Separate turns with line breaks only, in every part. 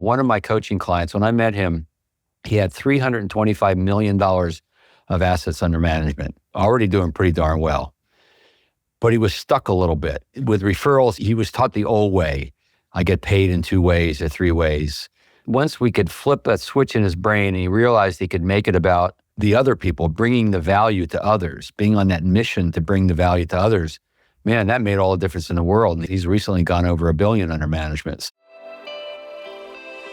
One of my coaching clients, when I met him, he had $325 million of assets under management, already doing pretty darn well. But he was stuck a little bit. With referrals, he was taught the old way. I get paid in 2 ways or 3 ways. Once we could flip that switch in his brain and he realized he could make it about the other people, bringing the value to others, being on that mission to bring the value to others, man, that made all the difference in the world. And he's recently gone over $1 billion under management.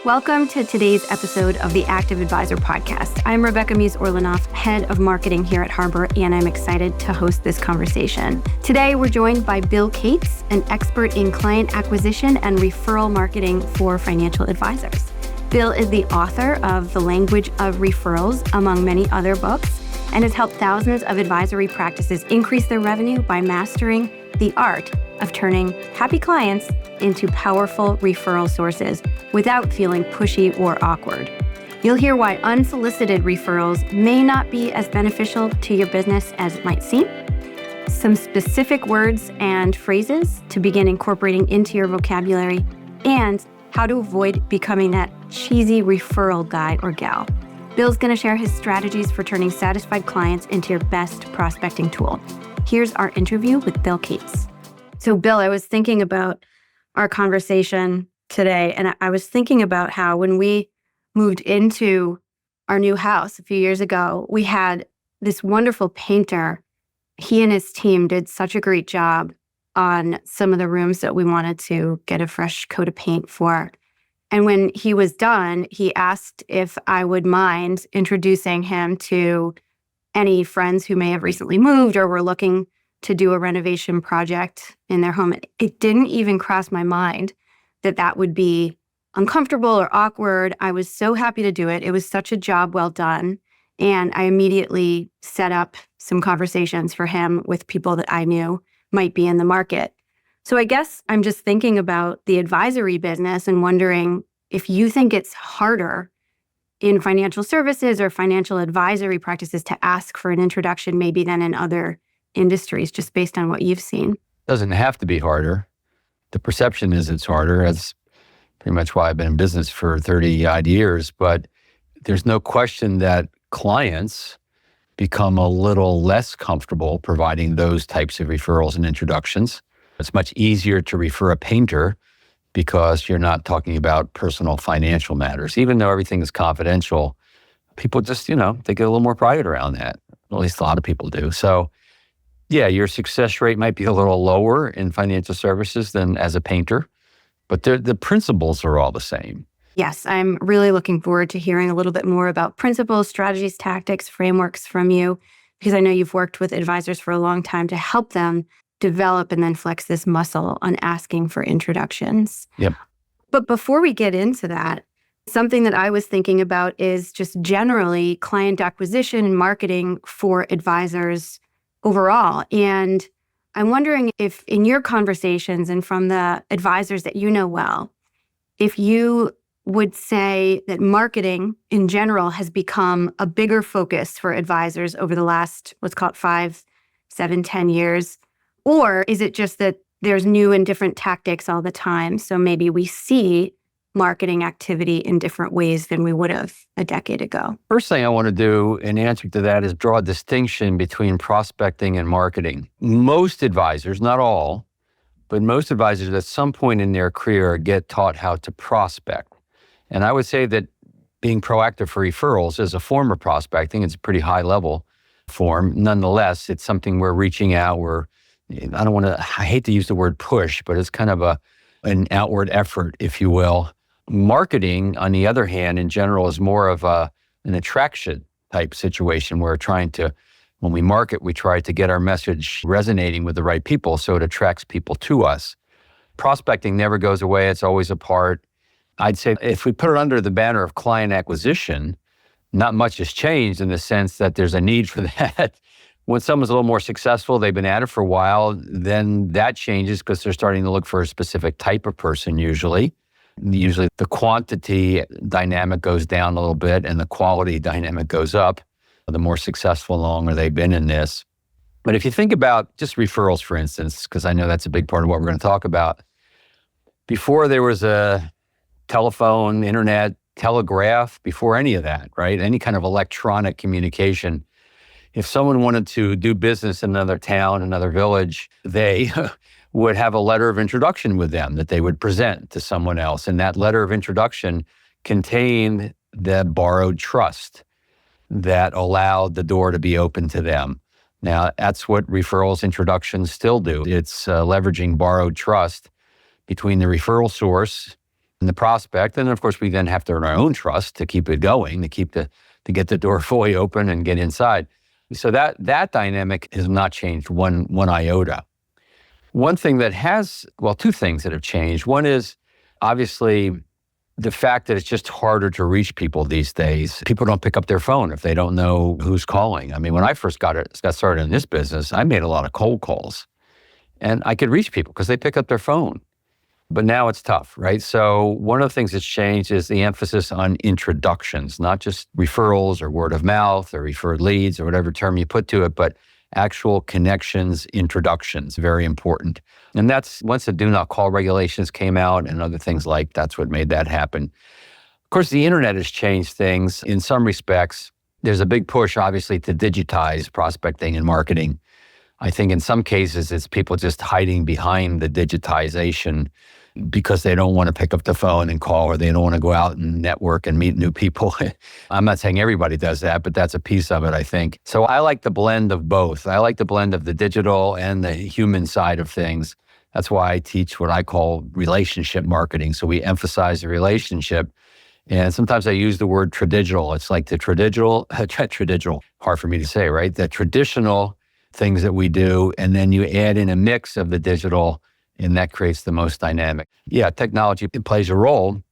Welcome to today's episode of the Active Advisor Podcast. I'm Rebecca Muse-Orlinoff, Head of Marketing here at Harbor, and I'm excited to host this conversation. Today, we're joined by Bill Cates, an expert in client acquisition and referral marketing for financial advisors. Bill is the author of The Language of Referrals, among many other books, and has helped thousands of advisory practices increase their revenue by mastering the art of turning happy clients into powerful referral sources without feeling pushy or awkward. You'll hear why unsolicited referrals may not be as beneficial to your business as it might seem, some specific words and phrases to begin incorporating into your vocabulary, and how to avoid becoming that cheesy referral guy or gal. Bill's going to share his strategies for turning satisfied clients into your best prospecting tool. Here's our interview with Bill Cates. So Bill, I was thinking about our conversation today, and I was thinking about how when we moved into our new house a few years ago, we had this wonderful painter. He and his team did such a great job on some of the rooms that we wanted to get a fresh coat of paint for. And when he was done, he asked if I would mind introducing him to any friends who may have recently moved or were looking to do a renovation project in their home. It didn't even cross my mind that that would be uncomfortable or awkward. I was so happy to do it. It was such a job well done. And I immediately set up some conversations for him with people that I knew might be in the market. So I guess I'm just thinking about the advisory business and wondering if you think it's harder in financial services or financial advisory practices to ask for an introduction maybe than in other industries, just based on what you've seen.
Doesn't have to be harder. The perception is it's harder. That's pretty much why I've been in business for 30-odd years. But there's no question that clients become a little less comfortable providing those types of referrals and introductions. It's much easier to refer a painter because you're not talking about personal financial matters. Even though everything is confidential, people just, they get a little more pride around that. At least a lot of people do. So yeah, your success rate might be a little lower in financial services than as a painter, but the principles are all the same.
Yes, I'm really looking forward to hearing a little bit more about principles, strategies, tactics, frameworks from you, because I know you've worked with advisors for a long time to help them develop and then flex this muscle on asking for introductions.
Yep.
But before we get into that, something that I was thinking about is just generally client acquisition and marketing for advisors overall. And I'm wondering if in your conversations and from the advisors that you know well, if you would say that marketing in general has become a bigger focus for advisors over the last, let's call it 5, 7, 10 years, or is it just that there's new and different tactics all the time? So maybe we see marketing activity in different ways than we would have a decade ago.
First thing I want to do in answer to that is draw a distinction between prospecting and marketing. Most advisors, not all, but most advisors at some point in their career get taught how to prospect. And I would say that being proactive for referrals is a form of prospecting. It's a pretty high level form. Nonetheless, it's something we're reaching out. I hate to use the word push, but it's kind of an outward effort, if you will. Marketing, on the other hand, in general, is more of an attraction type situation where when we market, we try to get our message resonating with the right people so it attracts people to us. Prospecting never goes away. It's always a part. I'd say if we put it under the banner of client acquisition, not much has changed in the sense that there's a need for that. When someone's a little more successful, they've been at it for a while, then that changes because they're starting to look for a specific type of person usually. Usually the quantity dynamic goes down a little bit and the quality dynamic goes up. The more successful, the longer they've been in this. But if you think about just referrals, for instance, because I know that's a big part of what we're going to talk about. Before there was a telephone, internet, telegraph, before any of that, right? Any kind of electronic communication. If someone wanted to do business in another town, another village, they would have a letter of introduction with them that they would present to someone else. And that letter of introduction contained the borrowed trust that allowed the door to be open to them. Now, that's what referrals introductions still do. It's leveraging borrowed trust between the referral source and the prospect. And of course, we then have to earn our own trust to keep it going, to get the door fully open and get inside. So that dynamic has not changed one iota. One thing that two things that have changed. One is obviously the fact that it's just harder to reach people these days. People don't pick up their phone if they don't know who's calling. I mean, when I first got started in this business, I made a lot of cold calls and I could reach people because they pick up their phone. But now it's tough, right? So one of the things that's changed is the emphasis on introductions, not just referrals or word of mouth or referred leads or whatever term you put to it, but actual connections, introductions, very important. And that's once the do not call regulations came out and other things that's what made that happen. Of course, the internet has changed things in some respects. There's a big push, obviously, to digitize prospecting and marketing. I think in some cases, it's people just hiding behind the digitization because they don't want to pick up the phone and call, or they don't want to go out and network and meet new people. I'm not saying everybody does that, but that's a piece of it, I think. So I like the blend of both. I like the blend of the digital and the human side of things. That's why I teach what I call relationship marketing. So we emphasize the relationship. And sometimes I use the word tradigital. It's like the tradigital, hard for me to say, right? The traditional things that we do, and then you add in a mix of the digital, and that creates the most dynamic. Yeah, technology plays a role,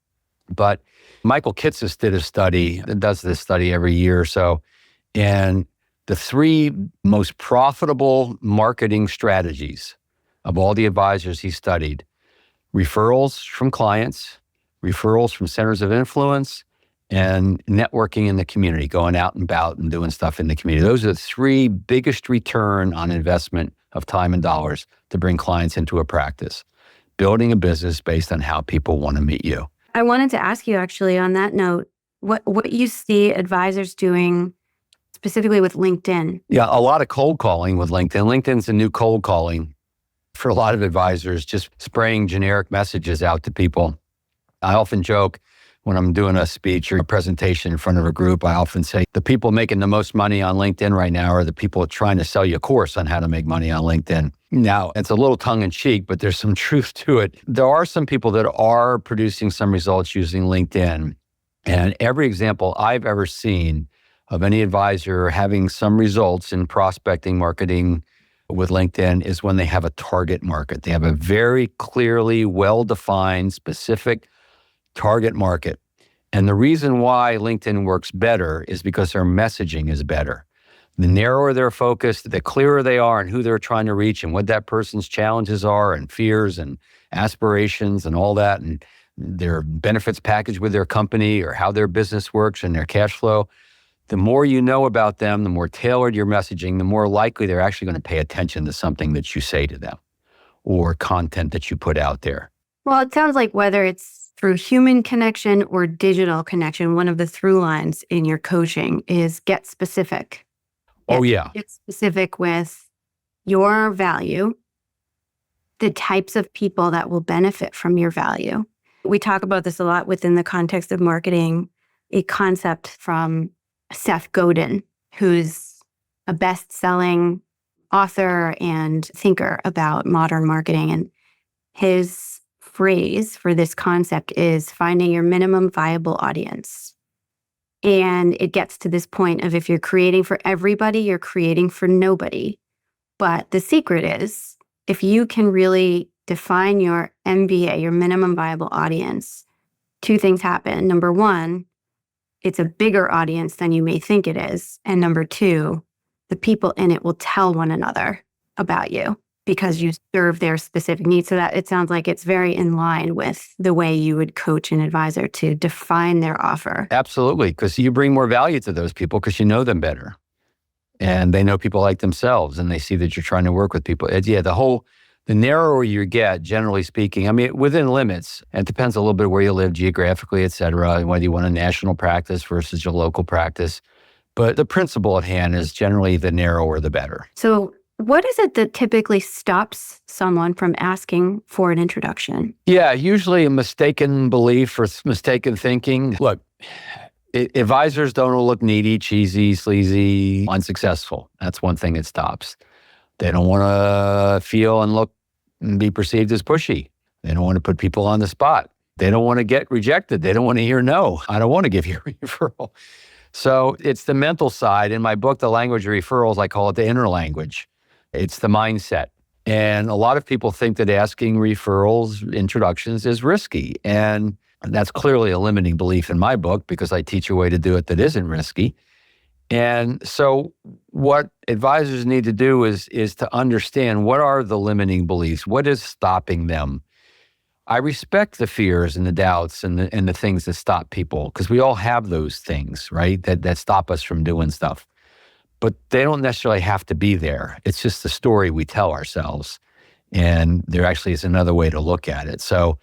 but Michael Kitces did a study, does this study every year or so, and the 3 most profitable marketing strategies of all the advisors he studied: referrals from clients, referrals from centers of influence, and networking in the community, going out and about and doing stuff in the community. Those are the 3 biggest return on investment of time and dollars to bring clients into a practice. Building a business based on how people want to meet you.
I wanted to ask you actually on that note, what you see advisors doing specifically with LinkedIn.
Yeah, a lot of cold calling with LinkedIn. LinkedIn's a new cold calling for a lot of advisors, just spraying generic messages out to people. I often joke when I'm doing a speech or a presentation in front of a group, I often say the people making the most money on LinkedIn right now are the people trying to sell you a course on how to make money on LinkedIn. Now, it's a little tongue in cheek, but there's some truth to it. There are some people that are producing some results using LinkedIn. And every example I've ever seen of any advisor having some results in prospecting marketing with LinkedIn is when they have a target market. They have a very clearly well-defined, specific target market. And the reason why LinkedIn works better is because their messaging is better. The narrower their focus, the clearer they are in who they're trying to reach and what that person's challenges are and fears and aspirations and all that, and their benefits package with their company or how their business works and their cash flow. The more you know about them, the more tailored your messaging, the more likely they're actually going to pay attention to something that you say to them or content that you put out there.
Well, it sounds like whether it's through human connection or digital connection, one of the through lines in your coaching is get specific. Get specific with your value, the types of people that will benefit from your value. We talk about this a lot within the context of marketing, a concept from Seth Godin, who's a best-selling author and thinker about modern marketing. And his phrase for this concept is finding your minimum viable audience. And it gets to this point of if you're creating for everybody, you're creating for nobody. But the secret is, if you can really define your MVA, your minimum viable audience, 2 things happen. Number 1, it's a bigger audience than you may think it is. And number 2, the people in it will tell one another about you because you serve their specific needs. So that it sounds like it's very in line with the way you would coach an advisor to define their offer.
Absolutely, because you bring more value to those people because you know them better. And they know people like themselves and they see that you're trying to work with people. The The narrower you get, generally speaking, I mean, within limits, it depends a little bit where you live geographically, et cetera, and whether you want a national practice versus your local practice. But the principle at hand is generally the narrower, the better.
So what is it that typically stops someone from asking for an introduction?
Yeah, usually a mistaken belief or mistaken thinking. Look, advisors don't look needy, cheesy, sleazy, unsuccessful. That's one thing that stops. They don't want to feel and look and be perceived as pushy. They don't want to put people on the spot. They don't want to get rejected. They don't want to hear no. I don't want to give you a referral. So it's the mental side. In my book, The Language of Referrals, I call it the inner language. It's the mindset. And a lot of people think that asking referrals, introductions is risky. And that's clearly a limiting belief in my book because I teach a way to do it that isn't risky. And so what advisors need to do is to understand what are the limiting beliefs? What is stopping them? I respect the fears and the doubts and the things that stop people because we all have those things, right? That stop us from doing stuff. But they don't necessarily have to be there. It's just the story we tell ourselves. And there actually is another way to look at it. So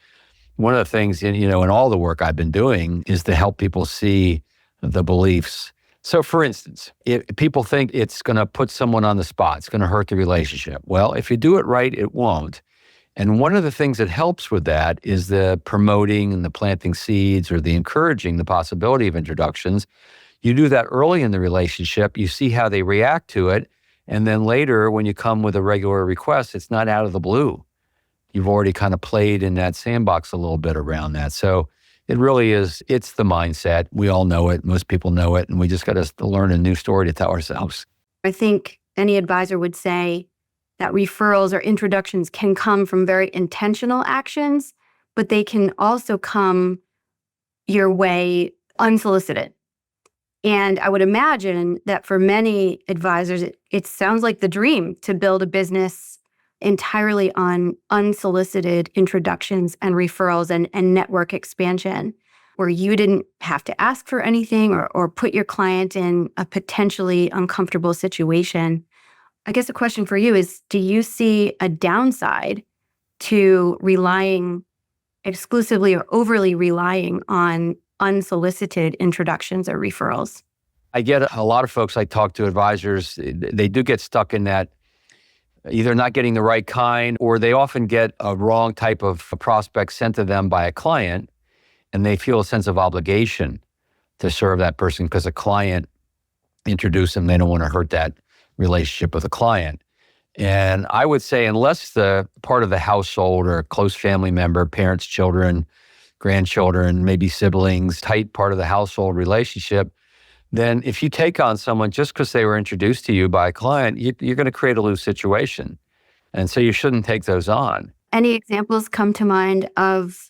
one of the things, in all the work I've been doing is to help people see the beliefs. So for instance, if people think it's going to put someone on the spot, it's going to hurt the relationship. Well, if you do it right, it won't. And one of the things that helps with that is the promoting and the planting seeds or the encouraging the possibility of introductions. You do that early in the relationship, you see how they react to it. And then later, when you come with a regular request, it's not out of the blue. You've already kind of played in that sandbox a little bit around that. So it really is, it's the mindset. We all know it. Most people know it. And we just got to learn a new story to tell ourselves.
I think any advisor would say that referrals or introductions can come from very intentional actions, but they can also come your way unsolicited. And I would imagine that for many advisors, it sounds like the dream to build a business entirely on unsolicited introductions and referrals and network expansion, where you didn't have to ask for anything or put your client in a potentially uncomfortable situation. I guess the question for you is, do you see a downside to relying exclusively or overly relying on unsolicited introductions or referrals?
I get a lot of folks I talk to, advisors, they do get stuck in that either not getting the right kind, or they often get a wrong type of prospect sent to them by a client, and they feel a sense of obligation to serve that person because a client introduced them. They don't want to hurt that relationship with a client. And I would say, unless the part of the household or a close family member, parents, children, grandchildren, maybe siblings, tight part of the household relationship, then if you take on someone just because they were introduced to you by a client, you're going to create a loose situation. And so you shouldn't take those on.
Any examples come to mind of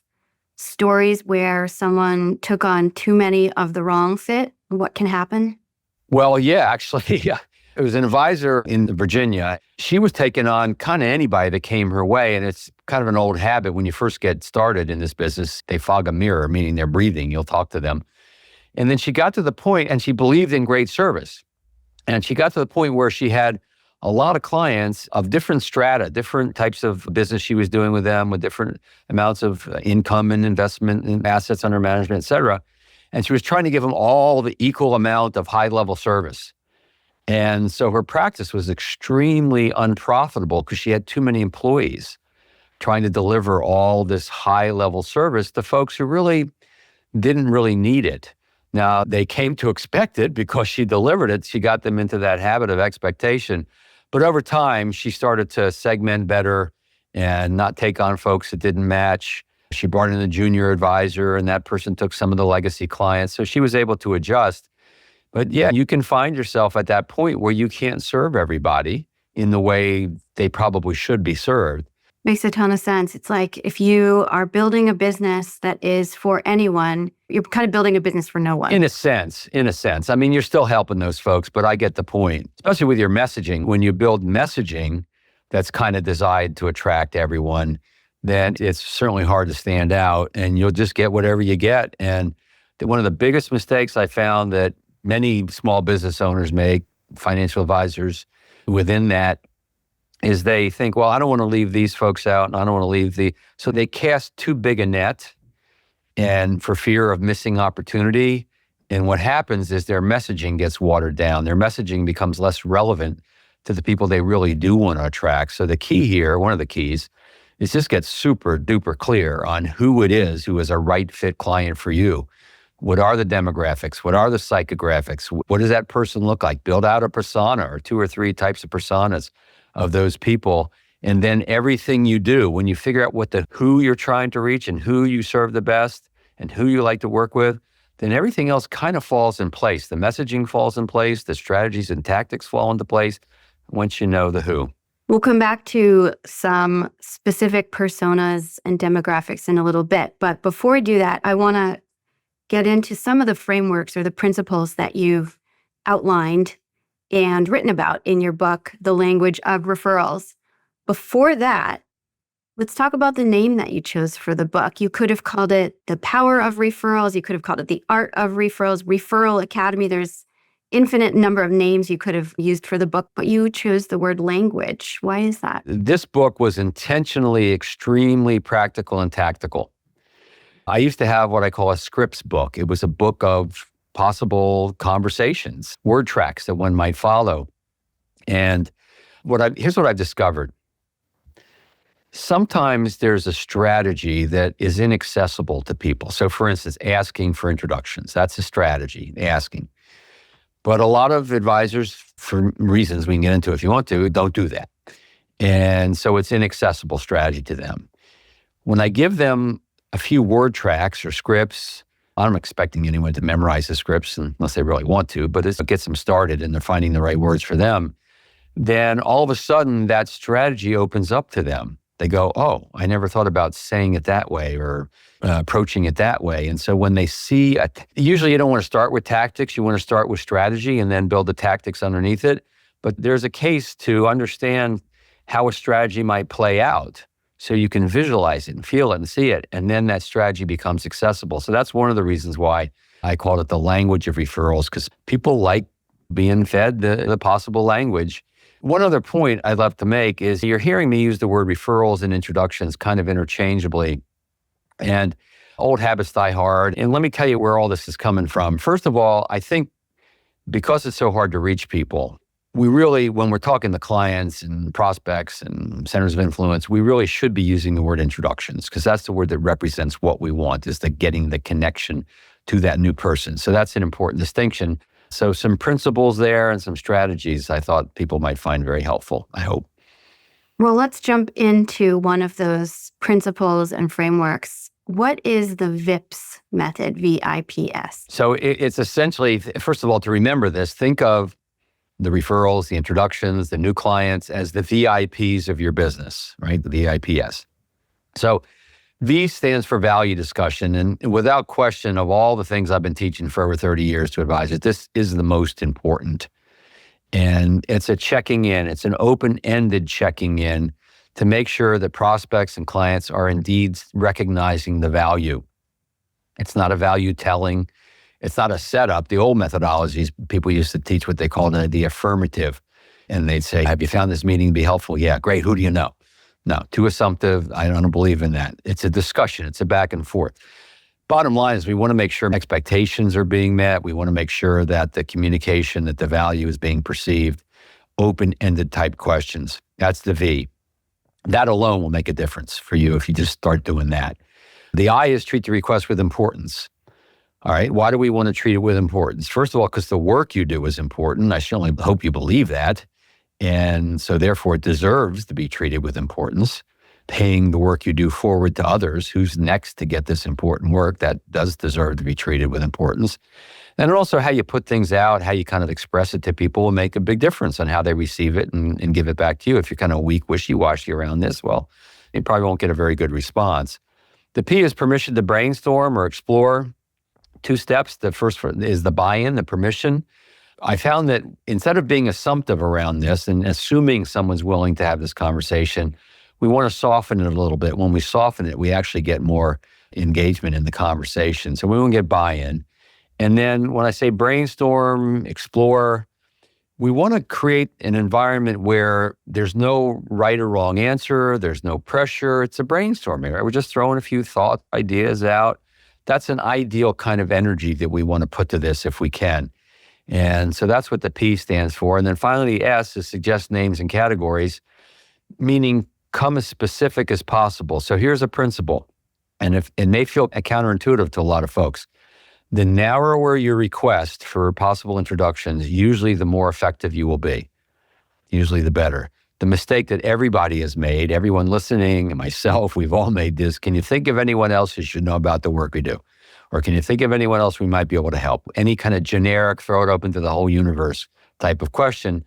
stories where someone took on too many of the wrong fit? What can happen?
Well, yeah, actually, yeah. It was an advisor in Virginia. She was taking on kind of anybody that came her way. And it's kind of an old habit when you first get started in this business. They fog a mirror, meaning they're breathing. You'll talk to them. And then she got to the point, and she believed in great service. And she got to the point where she had a lot of clients of different strata, different types of business she was doing with them, with different amounts of income and investment and assets under management, et cetera. And she was trying to give them all the equal amount of high-level service. And so her practice was extremely unprofitable because she had too many employees trying to deliver all this high-level service to folks who really didn't really need it. Now, they came to expect it because she delivered it. She got them into that habit of expectation. But over time, she started to segment better and not take on folks that didn't match. She brought in a junior advisor, and that person took some of the legacy clients. So she was able to adjust. But yeah, you can find yourself at that point where you can't serve everybody in the way they probably should be served.
Makes a ton of sense. It's like if you are building a business that is for anyone, you're kind of building a business for no one.
In a sense. I mean, you're still helping those folks, but I get the point. Especially with your messaging. When you build messaging that's kind of designed to attract everyone, then it's certainly hard to stand out, and you'll just get whatever you get. And one of the biggest mistakes I found that many small business owners make, financial advisors within that is they think, well, I don't want to leave these folks out and I don't want to leave so they cast too big a net and for fear of missing opportunity. And what happens is their messaging gets watered down. Their messaging becomes less relevant to the people they really do want to attract. So the key here, one of the keys, is just get super duper clear on who it is who is a right fit client for you. What are the demographics? What are the psychographics? What does that person look like? Build out a persona or 2 or 3 types of personas of those people. And then everything you do, when you figure out who you're trying to reach and who you serve the best and who you like to work with, then everything else kind of falls in place. The messaging falls in place, the strategies and tactics fall into place once you know the who.
We'll come back to some specific personas and demographics in a little bit. But before I do that, I want to get into some of the frameworks or the principles that you've outlined and written about in your book, The Language of Referrals. Before that, let's talk about the name that you chose for the book. You could have called it The Power of Referrals. You could have called it The Art of Referrals, Referral Academy. There's infinite number of names you could have used for the book, but you chose the word language. Why is that?
This book was intentionally extremely practical and tactical. I used to have what I call a scripts book. It was a book of possible conversations, word tracks that one might follow. And here's what I've discovered. Sometimes there's a strategy that is inaccessible to people. So for instance, asking for introductions, that's a strategy, asking. But a lot of advisors, for reasons we can get into if you want to, don't do that. And so it's an inaccessible strategy to them. When I give them a few word tracks or scripts, I'm expecting anyone to memorize the scripts unless they really want to, but it gets them started and they're finding the right words for them. Then all of a sudden that strategy opens up to them. They go, oh, I never thought about saying it that way or approaching it that way. And so when they see, usually you don't want to start with tactics, you want to start with strategy and then build the tactics underneath it. But there's a case to understand how a strategy might play out so you can visualize it and feel it and see it. And then that strategy becomes accessible. So that's one of the reasons why I called it the language of referrals, because people like being fed the possible language. One other point I'd love to make is you're hearing me use the word referrals and introductions kind of interchangeably. And old habits die hard. And let me tell you where all this is coming from. First of all, I think because it's so hard to reach people, we really, when we're talking to clients and prospects and centers of influence, we really should be using the word introductions because that's the word that represents what we want, is the getting the connection to that new person. So that's an important distinction. So some principles there and some strategies I thought people might find very helpful, I hope.
Well, let's jump into one of those principles and frameworks. What is the VIPS method, VIPS?
So it's essentially, first of all, to remember this, think of the referrals, the introductions, the new clients as the VIPs of your business, right? The VIPS. So V stands for value discussion. And without question, of all the things I've been teaching for over 30 years to advisors, this is the most important. And it's a checking in. It's an open-ended checking in to make sure that prospects and clients are indeed recognizing the value. It's not a value telling. It's not a setup. The old methodologies, people used to teach what they called the affirmative. And they'd say, have you found this meeting to be helpful? Yeah, great. Who do you know? No, too assumptive. I don't believe in that. It's a discussion. It's a back and forth. Bottom line is we want to make sure expectations are being met. We want to make sure that the communication, that the value is being perceived. Open-ended type questions. That's the V. That alone will make a difference for you if you just start doing that. The I is treat the request with importance. All right, why do we want to treat it with importance? First of all, because the work you do is important. I certainly hope you believe that. And so therefore it deserves to be treated with importance. Paying the work you do forward to others, who's next to get this important work, that does deserve to be treated with importance. And also how you put things out, how you kind of express it to people will make a big difference on how they receive it and give it back to you. If you're kind of weak, wishy-washy around this, well, you probably won't get a very good response. The P is permission to brainstorm or explore. 2 steps. The first is the buy-in, the permission. I found that instead of being assumptive around this and assuming someone's willing to have this conversation, we want to soften it a little bit. When we soften it, we actually get more engagement in the conversation. So we want to get buy-in. And then when I say brainstorm, explore, we want to create an environment where there's no right or wrong answer. There's no pressure. It's a brainstorming, right? We're just throwing a few thoughts, ideas out. That's an ideal kind of energy that we want to put to this if we can. And so that's what the P stands for. And then finally, the S is suggest names and categories, meaning come as specific as possible. So here's a principle, and if it may feel counterintuitive to a lot of folks. The narrower your request for possible introductions, usually the more effective you will be, usually the better. The mistake that everybody has made, everyone listening, and myself, we've all made this. Can you think of anyone else who should know about the work we do? Or can you think of anyone else we might be able to help? Any kind of generic, throw it open to the whole universe type of question.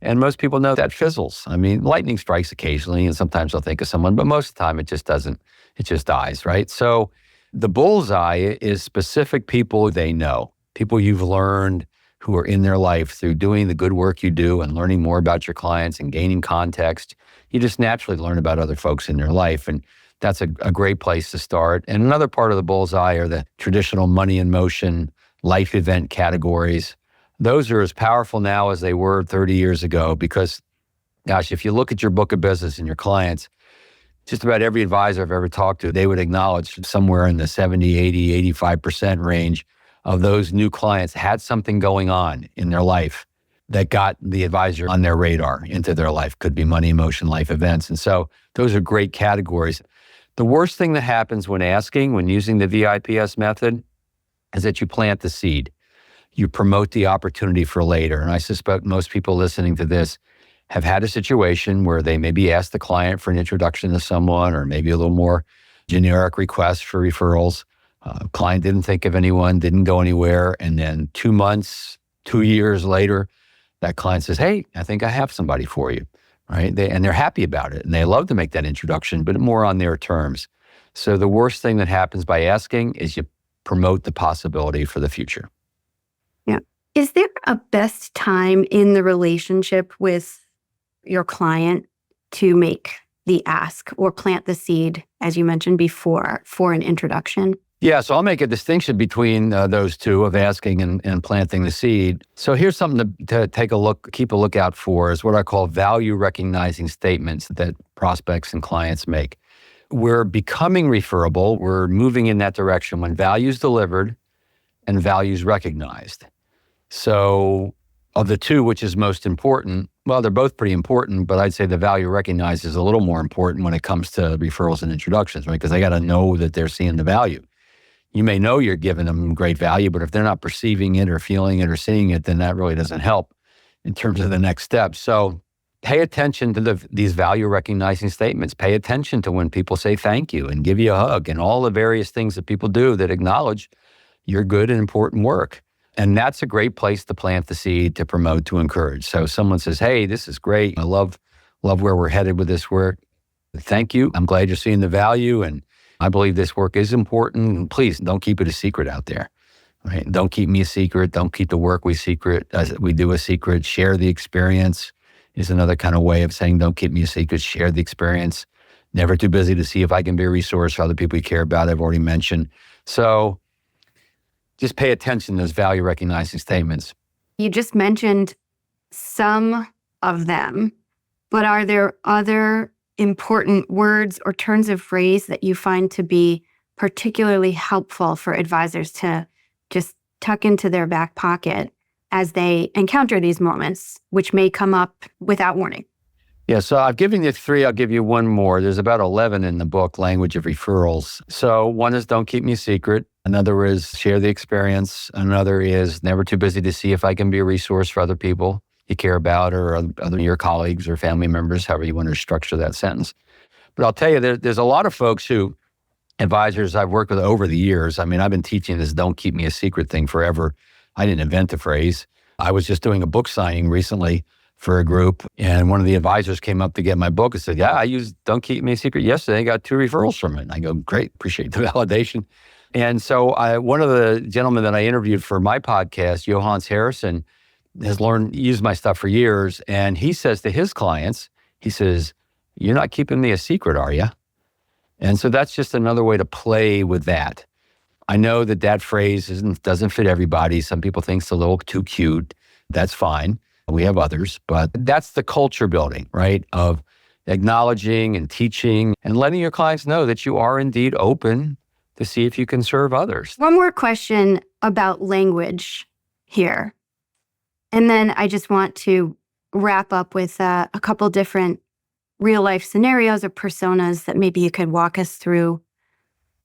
And most people know that fizzles. I mean, lightning strikes occasionally, and sometimes they'll think of someone, but most of the time it just doesn't, it just dies, right? So the bullseye is specific people they know, people you've learned who are in their life through doing the good work you do and learning more about your clients and gaining context. You just naturally learn about other folks in their life. And that's a great place to start. And another part of the bullseye are the traditional money in motion, life event categories. Those are as powerful now as they were 30 years ago because, gosh, if you look at your book of business and your clients, just about every advisor I've ever talked to, they would acknowledge somewhere in the 70, 80, 85% range of those new clients had something going on in their life that got the advisor on their radar into their life. Could be money, emotion, life events. And so those are great categories. The worst thing that happens when using the VIPS method is that you plant the seed. You promote the opportunity for later. And I suspect most people listening to this have had a situation where they maybe asked the client for an introduction to someone or maybe a little more generic request for referrals. Client didn't think of anyone, didn't go anywhere. And then 2 months, 2 years later, that client says, hey, I think I have somebody for you, right? They're happy about it. And they love to make that introduction, but more on their terms. So the worst thing that happens by asking is you promote the possibility for the future.
Yeah. Is there a best time in the relationship with your client to make the ask or plant the seed, as you mentioned before, for an introduction?
Yeah, so I'll make a distinction between those two of asking and planting the seed. So here's something to keep a lookout for is what I call value recognizing statements that prospects and clients make. We're becoming referable. We're moving in that direction when value is delivered and value is recognized. So of the two, which is most important? Well, they're both pretty important, but I'd say the value recognized is a little more important when it comes to referrals and introductions, right? Because they got to know that they're seeing the value. You may know you're giving them great value, but if they're not perceiving it or feeling it or seeing it, then that really doesn't help in terms of the next step. So pay attention to these value recognizing statements. Pay attention to when people say thank you and give you a hug and all the various things that people do that acknowledge your good and important work. And that's a great place to plant the seed, to promote, to encourage. So someone says, hey, this is great. I love where we're headed with this work. Thank you. I'm glad you're seeing the value. And I believe this work is important. Please don't keep it a secret out there. Right? Don't keep me a secret. Don't keep the work we do a secret. Share the experience is another kind of way of saying don't keep me a secret. Share the experience. Never too busy to see if I can be a resource for other people you care about. I've already mentioned. So just pay attention to those value recognizing statements.
You just mentioned some of them, but are there other important words or turns of phrase that you find to be particularly helpful for advisors to just tuck into their back pocket as they encounter these moments, which may come up without warning?
Yeah, so I've given you 3. I'll give you one more. There's about 11 in the book, Language of Referrals. So one is don't keep me a secret. Another is share the experience. Another is never too busy to see if I can be a resource for other people you care about or other your colleagues or family members, however you want to structure that sentence. But I'll tell you, there's a lot of folks advisors I've worked with over the years. I mean, I've been teaching this don't keep me a secret thing forever. I didn't invent the phrase. I was just doing a book signing recently for a group, and one of the advisors came up to get my book and said, yeah, I used don't keep me a secret yesterday. I got 2 referrals from it. And I go, great, appreciate the validation. And so one of the gentlemen that I interviewed for my podcast, Johannes Harrison, has used my stuff for years. And he says to his clients, he says, you're not keeping me a secret, are you? And so that's just another way to play with that. I know that phrase doesn't fit everybody. Some people think it's a little too cute. That's fine. We have others, but that's the culture building, right? Of acknowledging and teaching and letting your clients know that you are indeed open to see if you can serve others.
One more question about language here. And then I just want to wrap up with a couple different real life scenarios or personas that maybe you could walk us through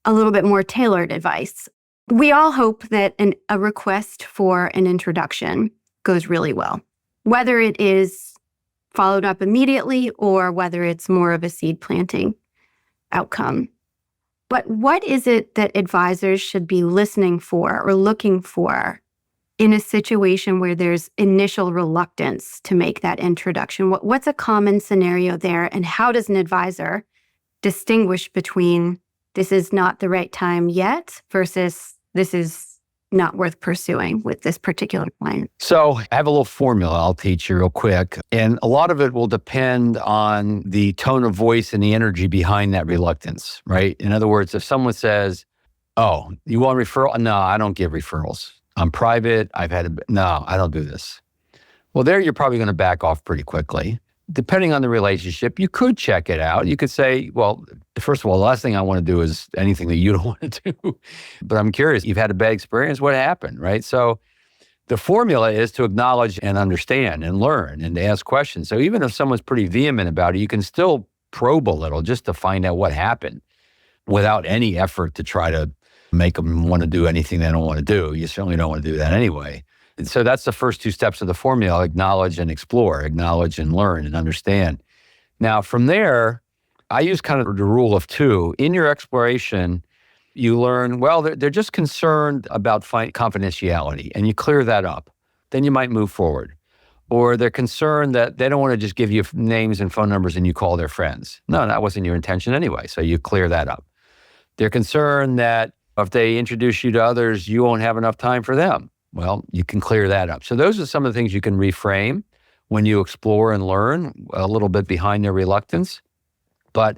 a little bit more tailored advice. We all hope that a request for an introduction goes really well, whether it is followed up immediately or whether it's more of a seed planting outcome. But what is it that advisors should be listening for or looking for in a situation where there's initial reluctance to make that introduction? What's a common scenario there, and how does an advisor distinguish between this is not the right time yet versus this is not worth pursuing with this particular client?
So I have a little formula I'll teach you real quick. And a lot of it will depend on the tone of voice and the energy behind that reluctance, right? In other words, if someone says, oh, you want a referral? No, I don't give referrals. I'm private. No, I don't do this. Well, there you're probably going to back off pretty quickly. Depending on the relationship, you could check it out. You could say, well, first of all, the last thing I want to do is anything that you don't want to do. But I'm curious, you've had a bad experience, what happened, right? So the formula is to acknowledge and understand and learn and to ask questions. So even if someone's pretty vehement about it, you can still probe a little just to find out what happened without any effort to try to make them want to do anything they don't want to do. You certainly don't want to do that anyway. And so that's the first two steps of the formula: acknowledge and explore, acknowledge and learn and understand. Now, from there, I use kind of the rule of two. In your exploration, you learn, well, they're just concerned about confidentiality, and you clear that up. Then you might move forward. Or they're concerned that they don't want to just give you names and phone numbers and you call their friends. No, that wasn't your intention anyway, so you clear that up. They're concerned that if they introduce you to others, you won't have enough time for them. Well, you can clear that up. So those are some of the things you can reframe when you explore and learn a little bit behind their reluctance. But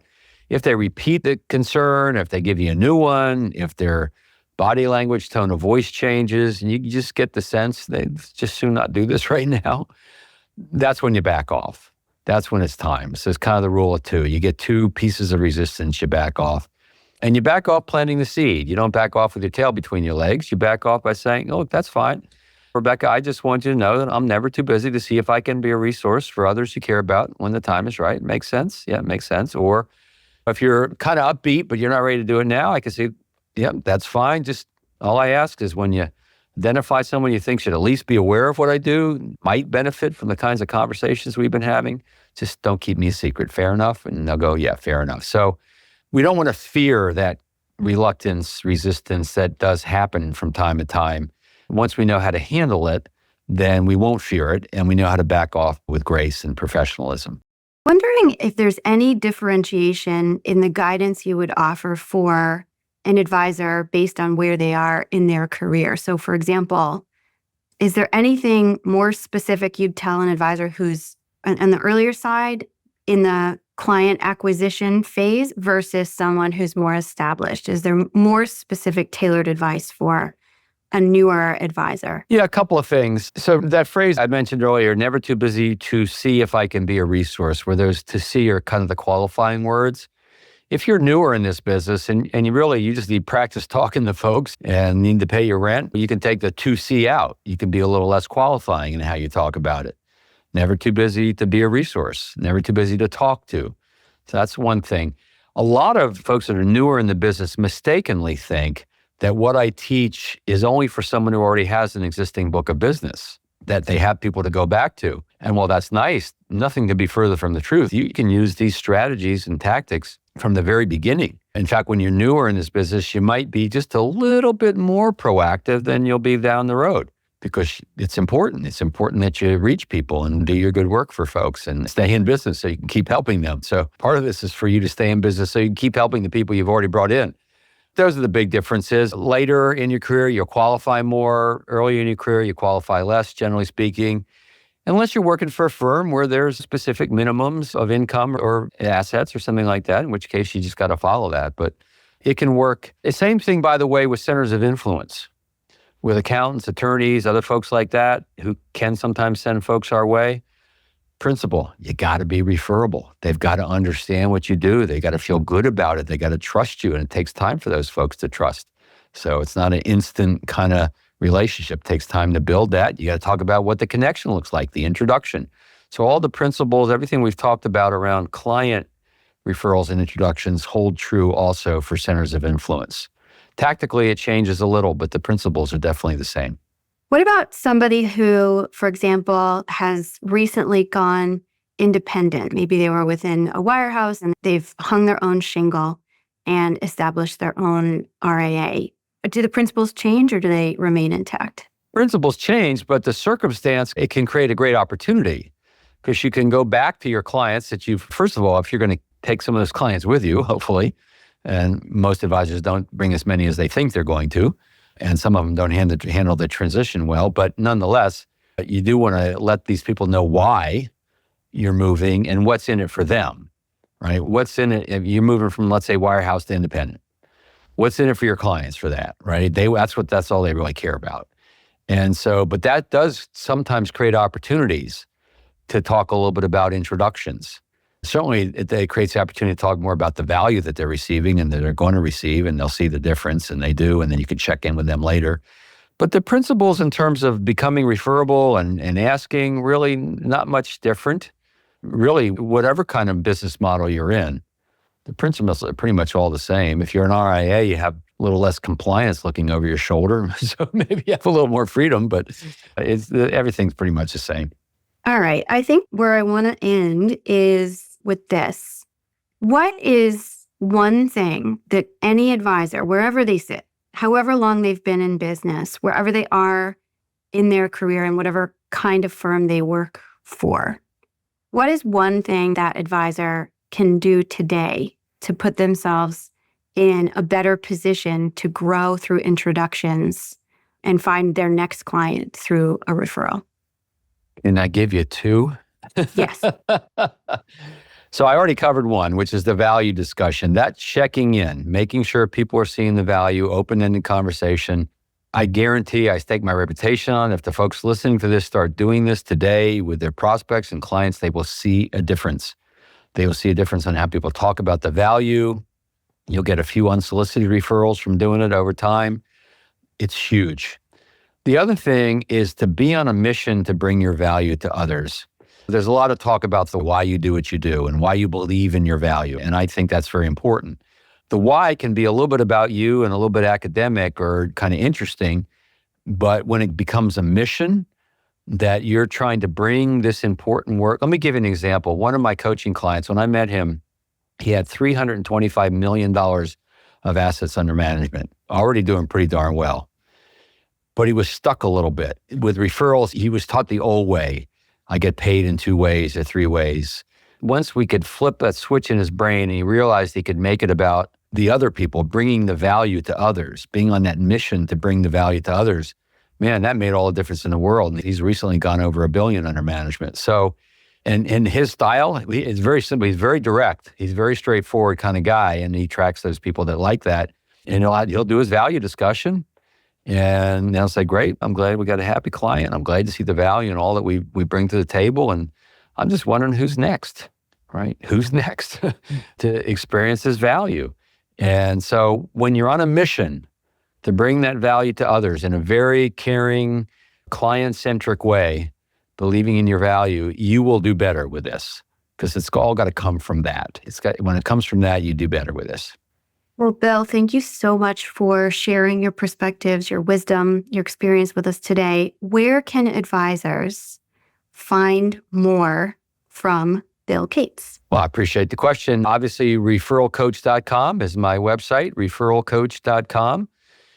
if they repeat the concern, if they give you a new one, if their body language, tone of voice changes, and you just get the sense they just soon not do this right now, that's when you back off. That's when it's time. So it's kind of the rule of two. You get two pieces of resistance, you back off. And you back off planting the seed. You don't back off with your tail between your legs. You back off by saying, oh, that's fine. Rebecca, I just want you to know that I'm never too busy to see if I can be a resource for others you care about when the time is right. Makes sense? Yeah, it makes sense. Or if you're kind of upbeat, but you're not ready to do it now, I can say, yeah, that's fine. Just all I ask is when you identify someone you think should at least be aware of what I do, might benefit from the kinds of conversations we've been having, just don't keep me a secret. Fair enough? And they'll go, yeah, fair enough. So we don't want to fear that reluctance, resistance that does happen from time to time. Once we know how to handle it, then we won't fear it, and we know how to back off with grace and professionalism.
Wondering if there's any differentiation in the guidance you would offer for an advisor based on where they are in their career. So, for example, is there anything more specific you'd tell an advisor who's on the earlier side in the client acquisition phase versus someone who's more established? Is there more specific tailored advice for a newer advisor?
Yeah, a couple of things. So that phrase I mentioned earlier, never too busy to see if I can be a resource, where those to see are kind of the qualifying words. If you're newer in this business and you just need practice talking to folks and need to pay your rent, you can take the to see out. You can be a little less qualifying in how you talk about it. Never too busy to be a resource, never too busy to talk to. So that's one thing. A lot of folks that are newer in the business mistakenly think that what I teach is only for someone who already has an existing book of business, that they have people to go back to. And while that's nice, nothing could be further from the truth. You can use these strategies and tactics from the very beginning. In fact, when you're newer in this business, you might be just a little bit more proactive than you'll be down the road. Because it's important. It's important that you reach people and do your good work for folks and stay in business so you can keep helping them. So part of this is for you to stay in business so you can keep helping the people you've already brought in. Those are the big differences. Later in your career, you'll qualify more. Earlier in your career, you qualify less, generally speaking. Unless you're working for a firm where there's specific minimums of income or assets or something like that, in which case you just got to follow that. But it can work. The same thing, by the way, with centers of influence. with accountants, attorneys, other folks like that who can sometimes send folks our way. Principle, you got to be referable. They've got to understand what you do. They got to feel good about it. They got to trust you. And it takes time for those folks to trust. So it's not an instant kind of relationship. It takes time to build that. You got to talk about what the connection looks like, the introduction. So all the principles, everything we've talked about around client referrals and introductions hold true also for centers of influence. Tactically, it changes a little, but the principles are definitely the same.
What about somebody who, for example, has recently gone independent? Maybe they were within a wirehouse and they've hung their own shingle and established their own RIA. Do the principles change or do they remain intact?
Principles change, but the circumstance, it can create a great opportunity because you can go back to your clients that you've, first of all, if you're going to take some of those clients with you, hopefully, and most advisors don't bring as many as they think they're going to, and some of them don't handle the transition well, but nonetheless, you do want to let these people know why you're moving and what's in it for them, right? What's in it if you're moving from, let's say, wirehouse to independent? What's in it for your clients for that, right? That's all they really care about. And so, but that does sometimes create opportunities to talk a little bit about introductions. Certainly, it creates the opportunity to talk more about the value that they're receiving and that they're going to receive, and they'll see the difference, and they do, and then you can check in with them later. But the principles in terms of becoming referable and asking, really not much different. Really, whatever kind of business model you're in, the principles are pretty much all the same. If you're an RIA, you have a little less compliance looking over your shoulder, so maybe you have a little more freedom, but everything's pretty much the same.
All right. I think where I want to end is with this. What is one thing that any advisor, wherever they sit, however long they've been in business, wherever they are in their career and whatever kind of firm they work for, what is one thing that advisor can do today to put themselves in a better position to grow through introductions and find their next client through a referral?
Can I give you two?
Yes.
So I already covered one, which is the value discussion. That checking in, making sure people are seeing the value, open-ended conversation. I guarantee, I stake my reputation on, if the folks listening to this start doing this today with their prospects and clients, they will see a difference. They will see a difference on how people talk about the value. You'll get a few unsolicited referrals from doing it over time. It's huge. The other thing is to be on a mission to bring your value to others. There's a lot of talk about the why you do what you do and why you believe in your value, and I think that's very important. The why can be a little bit about you and a little bit academic or kind of interesting, but when it becomes a mission that you're trying to bring this important work. Let me give you an example. One of my coaching clients, when I met him, he had $325 million of assets under management, already doing pretty darn well. But he was stuck a little bit. With referrals, he was taught the old way. I get paid in 2 ways or 3 ways. Once we could flip that switch in his brain and he realized he could make it about the other people, bringing the value to others, being on that mission to bring the value to others, man, that made all the difference in the world. And he's recently gone over $1 billion under management. So, and in his style, it's very simple. He's very direct. He's a very straightforward kind of guy. And he attracts those people that like that. And he'll do his value discussion. And they'll say, great, I'm glad we got a happy client. I'm glad to see the value and all that we bring to the table. And I'm just wondering who's next, right? Who's next to experience this value? And so when you're on a mission to bring that value to others in a very caring, client-centric way, believing in your value, you will do better with this because it's all got to come from that. When it comes from that, you do better with this.
Well, Bill, thank you so much for sharing your perspectives, your wisdom, your experience with us today. Where can advisors find more from Bill Cates?
Well, I appreciate the question. Obviously, referralcoach.com is my website, referralcoach.com.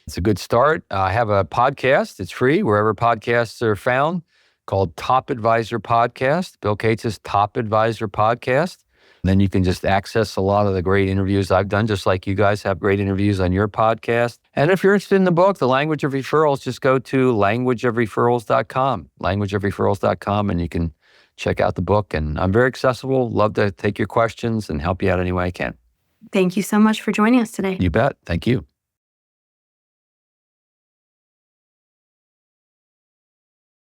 It's a good start. I have a podcast. It's free wherever podcasts are found, called Top Advisor Podcast, Bill Cates' Top Advisor Podcast. Then you can just access a lot of the great interviews I've done, just like you guys have great interviews on your podcast. And if you're interested in the book, The Language of Referrals, just go to languageofreferrals.com, and you can check out the book. And I'm very accessible. Love to take your questions and help you out any way I can.
Thank you so much for joining us today.
You bet. Thank you.